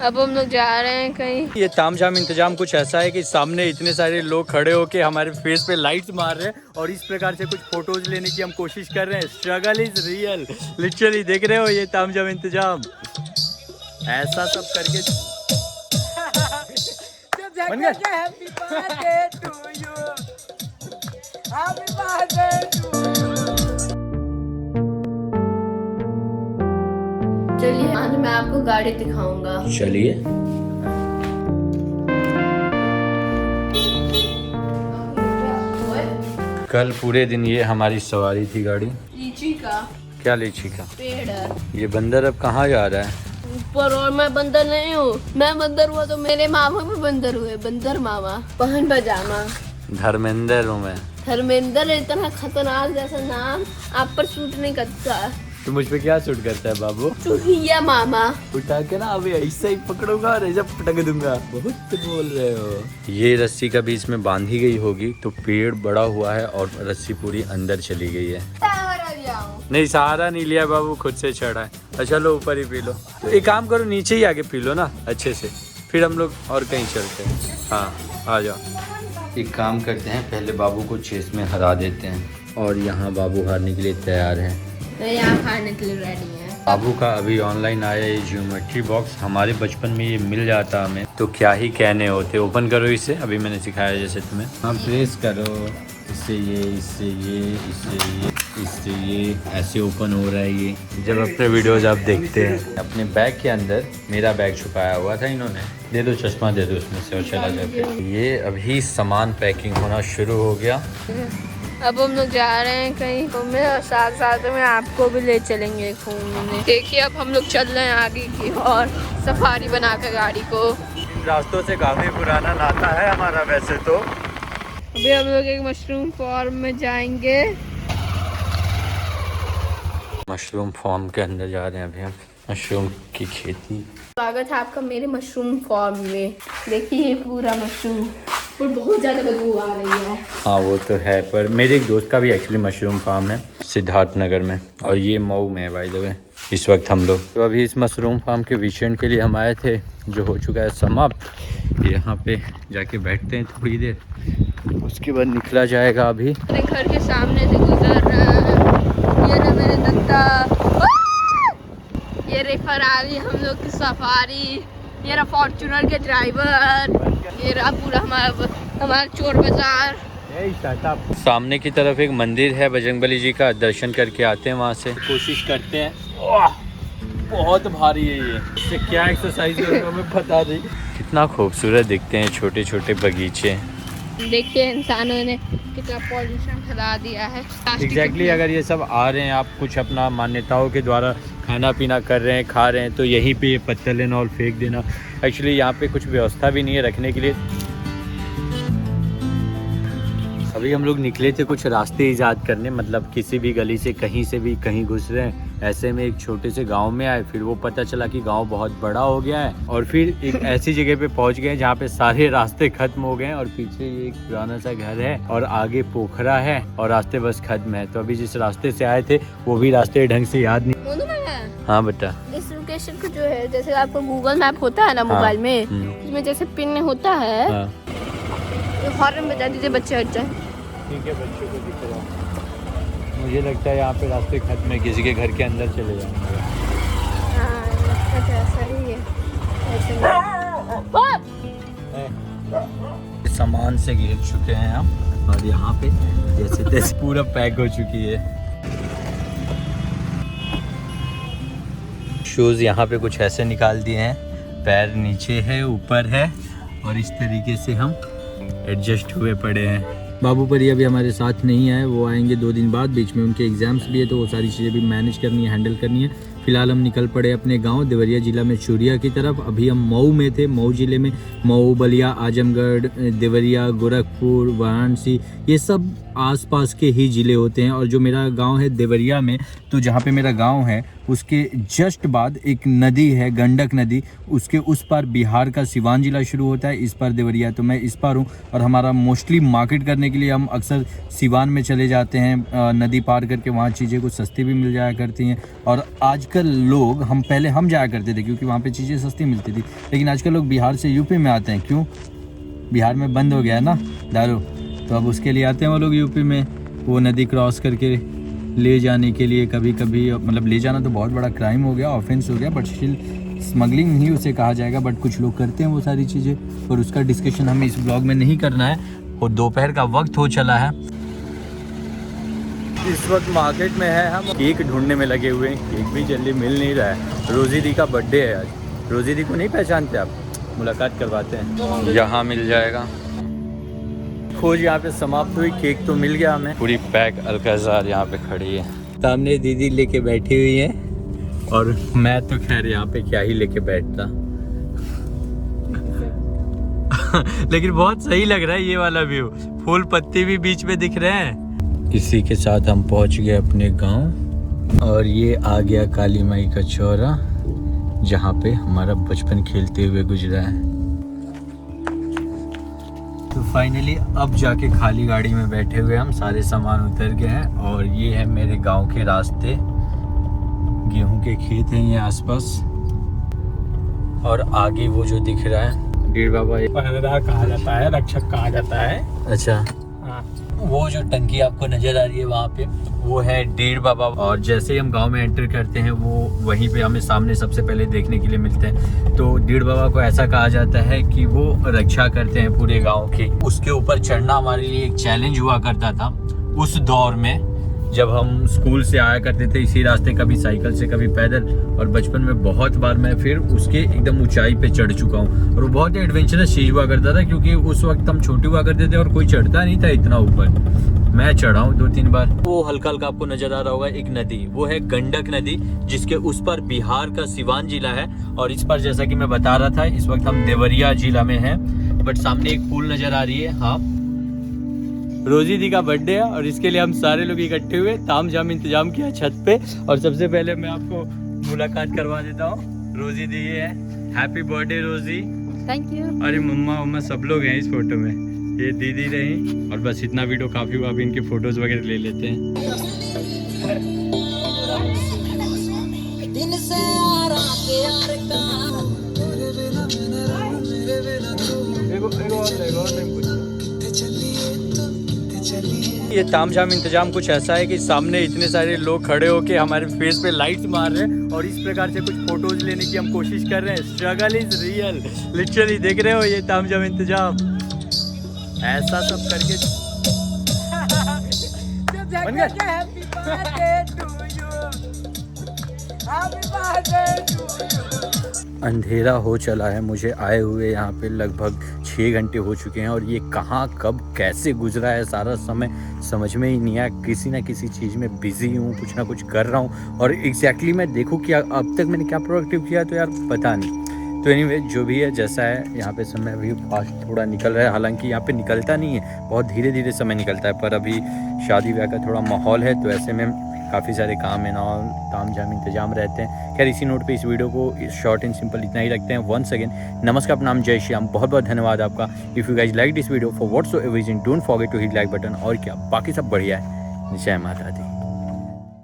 अब हम लोग जा रहे हैं कहीं। ये तामझाम इंतजाम कुछ ऐसा है कि सामने इतने सारे लोग खड़े होके हमारे फेस पे लाइट्स मार रहे हैं और इस प्रकार से कुछ फोटोज लेने की हम कोशिश कर रहे हैं। स्ट्रगल इज रियल, लिटरली देख रहे हो ये तामझाम इंतजाम ऐसा सब करके बन गया। चलिए आज मैं आपको गाड़ी दिखाऊंगा। चलिए कल पूरे दिन ये हमारी सवारी थी गाड़ी। लीची का क्या लीची का पेड़ है ये बंदर अब कहाँ जा रहा है? ऊपर। और मैं बंदर नहीं हूँ, मैं बंदर हुआ तो मेरे मामा भी बंदर हुए। बंदर मामा पहन पजामा। धर्मेंद्र हूँ मैं। धर्मेंद्र इतना खतरनाक जैसा नाम आप पर सूट नहीं करता। तो मुझ पे क्या सूट करता है बाबू? चूहिया मामा। उठा के ना अभी ऐसे ही पकड़ूंगा और ऐसा पटक दूंगा। बहुत बोल रहे हो। ये रस्सी का बीच में बांधी गई होगी तो पेड़ बड़ा हुआ है और रस्सी पूरी अंदर चली गई है। नहीं सहारा नहीं लिया बाबू, खुद से चढ़ा है। अच्छा लो ऊपर ही पी लो। तो एक काम करो नीचे ही आके पी लो ना अच्छे से, फिर हम लोग और कहीं चलते हैं। हाँ आ जाओ। एक काम करते हैं पहले बाबू को चेस में हरा देते हैं और यहाँ बाबू हारने के लिए तैयार है। मैं यहाँ खाने के लिए रेडी है। बाबू का अभी ऑनलाइन आया ये ज्योमेट्री बॉक्स। हमारे बचपन में ये मिल जाता हमें तो क्या ही कहने होते। ओपन करो इसे, अभी मैंने सिखाया जैसे तुम्हें। हाँ प्रेस करो, इससे ये, इससे ये, इससे ये, इससे ये, ऐसे ओपन हो रहा है ये। जब अपने वीडियोज आप देखते हैं अपने बैग के अंदर, मेरा बैग छुपाया हुआ था इन्होंने। दे दो चश्मा दे दो उसमें से और चला जाए। ये अभी सामान पैकिंग होना शुरू हो गया। अब हम लोग जा रहे हैं कहीं घूमने और साथ साथ में आपको भी ले चलेंगे घूमने। देखिए अब हम लोग चल रहे हैं आगे की और सफारी बनाकर गाड़ी को। इन रास्तों से काफी पुराना नाता है हमारा वैसे तो। अभी हम लोग एक मशरूम फार्म में जाएंगे। मशरूम फार्म के अंदर जा रहे हैं अभी हम। मशरूम की खेती। स्वागत है आपका मेरे मशरूम फार्म में। देखिए ये पूरा मशरूम और बहुत ज़्यादा बदबू आ रही है। हाँ वो तो है, पर मेरे एक दोस्त का भी एक्चुअली मशरूम फार्म है सिद्धार्थ नगर में और ये मऊ में है बाय द वे। इस वक्त हम लोग तो अभी इस मशरूम फार्म के वीकेंड के लिए हम आए थे जो हो चुका है समाप्त। यहाँ पे जाके बैठते हैं थोड़ी देर, उसके बाद निकला जाएगा। अभी मेरे घर के सामने से गुजर रहा है। ये ना मेरे दत्ता, ये रे फरारी हम लोग की सफारी, ये रहा फॉर्च्यूनर के ड्राइवर, ये रहा पूरा हमारा चोर बाजार। सामने की तरफ एक मंदिर है बजरंगबली जी का, दर्शन करके आते हैं वहाँ से। कोशिश करते हैं। बहुत भारी है ये, इससे क्या एक्सरसाइज हमें पता नहीं। कितना खूबसूरत दिखते हैं छोटे छोटे बगीचे। देखिए इंसानों ने कितना पॉल्यूशन फैला दिया है। एग्जैक्टली अगर ये सब आ रहे हैं, आप कुछ अपना मान्यताओं के द्वारा खाना पीना कर रहे हैं, खा रहे हैं, तो यहीं पे ये पत्थर लेना और फेंक देना। एक्चुअली यहाँ पे कुछ व्यवस्था भी नहीं है रखने के लिए। अभी हम लोग निकले थे कुछ रास्ते ईजाद करने, मतलब किसी भी गली से कहीं से भी कहीं घुस रहे हैं। ऐसे में एक छोटे से गांव में आए, फिर वो पता चला कि गांव बहुत बड़ा हो गया है और फिर एक ऐसी जगह पे पहुंच गए जहाँ पे सारे रास्ते खत्म हो गए हैं और पीछे ये एक पुराना सा घर है और आगे पोखरा है और रास्ते बस खत्म है। तो अभी जिस रास्ते से आए थे वो भी रास्ते ढंग से याद नहीं। हाँ बेटा, इस लोकेशन को जो है, जैसे आपको गूगल मैप होता है ना मोबाइल में, इसमें जैसे पिन होता है, हॉर्न बजा दीजिए, बच्चे हट जाए। ठीक है, बच्चों को दिख रहा। मुझे लगता है यहाँ पे रास्ते खत्म है, किसी के घर के अंदर चले जाएंगे। सही है। सामान से घिर चुके हैं हम और यहाँ पे जैसे तैसे पूरा पैक हो चुकी है। शूज़ यहाँ पे कुछ ऐसे निकाल दिए हैं, पैर नीचे है ऊपर है और इस तरीके से हम एडजस्ट हुए पड़े हैं। बाबू पर ये अभी हमारे साथ नहीं आए, वो आएंगे 2 दिन बाद। बीच में उनके एग्जाम्स भी है तो वो सारी चीज़ें भी मैनेज करनी है, हैंडल करनी है। फिलहाल हम निकल पड़े अपने गांव देवरिया जिला में चूरिया की तरफ। अभी हम मऊ में थे, मऊ जिले में मऊ, बलिया, आजमगढ़, देवरिया, गोरखपुर, वाराणसी, ये सब आसपास के ही ज़िले होते हैं। और जो मेरा गांव है देवरिया में, तो जहाँ पे मेरा गांव है उसके जस्ट बाद एक नदी है, गंडक नदी, उसके उस पार बिहार का सिवान जिला शुरू होता है, इस पार देवरिया। तो मैं इस पार हूँ और हमारा मोस्टली मार्केट करने के लिए हम अक्सर सिवान में चले जाते हैं, नदी पार करके। वहाँ चीज़ें कुछ सस्ती भी मिल जाया करती हैं। और आजकल लोग, पहले हम जाया करते थे क्योंकि वहाँ पे चीज़ें सस्ती मिलती थी, लेकिन आजकल लोग बिहार से यूपी में आते हैं। क्यों? बिहार में बंद हो गया है ना दारू, तो अब उसके लिए आते हैं वो लोग यूपी में, वो नदी क्रॉस करके ले जाने के लिए। कभी कभी मतलब ले जाना तो बहुत बड़ा क्राइम हो गया, ऑफेंस हो गया, बट स्टिल स्मगलिंग ही उसे कहा जाएगा। बट कुछ लोग करते हैं वो सारी चीज़ें, और उसका डिस्कशन हमें इस ब्लॉग में नहीं करना है। और दोपहर का वक्त हो चला है, इस वक्त मार्केट में है, हम केक ढूंढने में लगे हुए हैं। केक भी जल्दी मिल नहीं रहा है। रोजी दी का बर्थडे है आज। रोजी दी को नहीं पहचानते आप? मुलाकात करवाते हैं, यहाँ मिल जाएगा। खोज यहाँ पे समाप्त हुई, केक तो मिल गया हमें। पूरी पैक अल्काजार यहाँ पे खड़ी है, सामने दीदी लेके बैठी हुई है, और मैं तो खैर यहाँ पे क्या ही लेके बैठता। लेकिन बहुत सही लग रहा है ये वाला व्यू, फूल पत्ती भी बीच में दिख रहे हैं। इसी के साथ हम पहुँच गए अपने गाँव, और ये आ गया काली माई का चौरा, जहाँ पे हमारा बचपन खेलते हुए गुजरा है। तो फाइनली अब जाके खाली गाड़ी में बैठे हुए हम सारे सामान उतर गए हैं, और ये है मेरे गांव के रास्ते। गेहूं के खेत हैं ये आसपास, और आगे वो जो दिख रहा है डेढ़ बाबा पहरेदार कहा जाता है, रक्षक कहा जाता है। अच्छा, वो जो टंकी आपको नजर आ रही है वहाँ पे, वो है डेढ़ बाबा। और जैसे ही हम गांव में एंटर करते हैं, वो वहीं पे हमें सामने सबसे पहले देखने के लिए मिलते हैं। तो डेढ़ बाबा को ऐसा कहा जाता है कि वो रक्षा करते हैं पूरे गांव की। उसके ऊपर चढ़ना हमारे लिए एक चैलेंज हुआ करता था उस दौर में, जब हम स्कूल से आया करते थे इसी रास्ते, कभी साइकिल से कभी पैदल। और बचपन में बहुत बार मैं फिर उसके एकदम ऊंचाई पे चढ़ चुका हूँ, और वो बहुत एडवेंचरस चीज हुआ करता था, क्योंकि उस वक्त हम छोटे हुआ करते थे और कोई चढ़ता नहीं था इतना ऊपर। मैं चढ़ा हूँ 2-3 बार। वो हल्का हल्का आपको नजर आ रहा होगा एक नदी, वो है गंडक नदी, जिसके उस पर बिहार का सिवान जिला है। और इस पर जैसा कि मैं बता रहा था, इस वक्त हम देवरिया जिला में हैं, बट सामने एक पुल नजर आ रही है। हाँ, रोजी दी का बर्थडे है, और इसके लिए हम सारे लोग इकट्ठे हुए, ताम झाम इंतजाम किया छत पे। और सबसे पहले मैं आपको मुलाकात करवा देता हूँ, रोजी दी है। हैप्पी बर्थडे रोजी। Thank you. अरे मम्मा सब लोग हैं इस फोटो में, ये दीदी रही, और बस इतना वीडियो काफी हुआ। अभी इनके फोटोज वगैरह ले लेते हैं। ये तामझाम इंतजाम कुछ ऐसा है कि सामने इतने सारे लोग खड़े होके हमारे फेस पे लाइट्स मार रहे हैं, और इस प्रकार से कुछ फोटोज लेने की हम कोशिश कर रहे हैं। स्ट्रगल इज रियल, लिटरली देख रहे हो ये तामझाम इंतजाम, ऐसा सब करके बन गया। अंधेरा हो चला है, मुझे आए हुए यहाँ पे लगभग 6 घंटे हो चुके हैं, और ये कहाँ कब कैसे गुजरा है सारा समय समझ में ही नहीं आया। किसी ना किसी चीज़ में बिजी हूँ, कुछ ना कुछ कर रहा हूँ, और एग्जैक्टली मैं देखूँ कि अब तक मैंने क्या प्रोडक्टिव किया, तो यार पता नहीं। तो एनीवे जो भी है जैसा है, यहाँ पे समय अभी फास्ट थोड़ा निकल रहा है। हालांकि यहाँ पे निकलता नहीं है, बहुत धीरे धीरे समय निकलता है, पर अभी शादी ब्याह का थोड़ा माहौल है, तो ऐसे में काफ़ी सारे काम है ना, ताम झाम इंतजाम रहते हैं। खैर इसी नोट पे इस वीडियो को शॉर्ट एंड सिंपल इतना ही रखते हैं। वंस अगेन नमस्कार, प्रणाम, जय श्याम, बहुत बहुत धन्यवाद आपका। If you guys like this video for whatsoever reason, don't forget to hit like button. और क्या बाकी सब बढ़िया है। जय माता दी।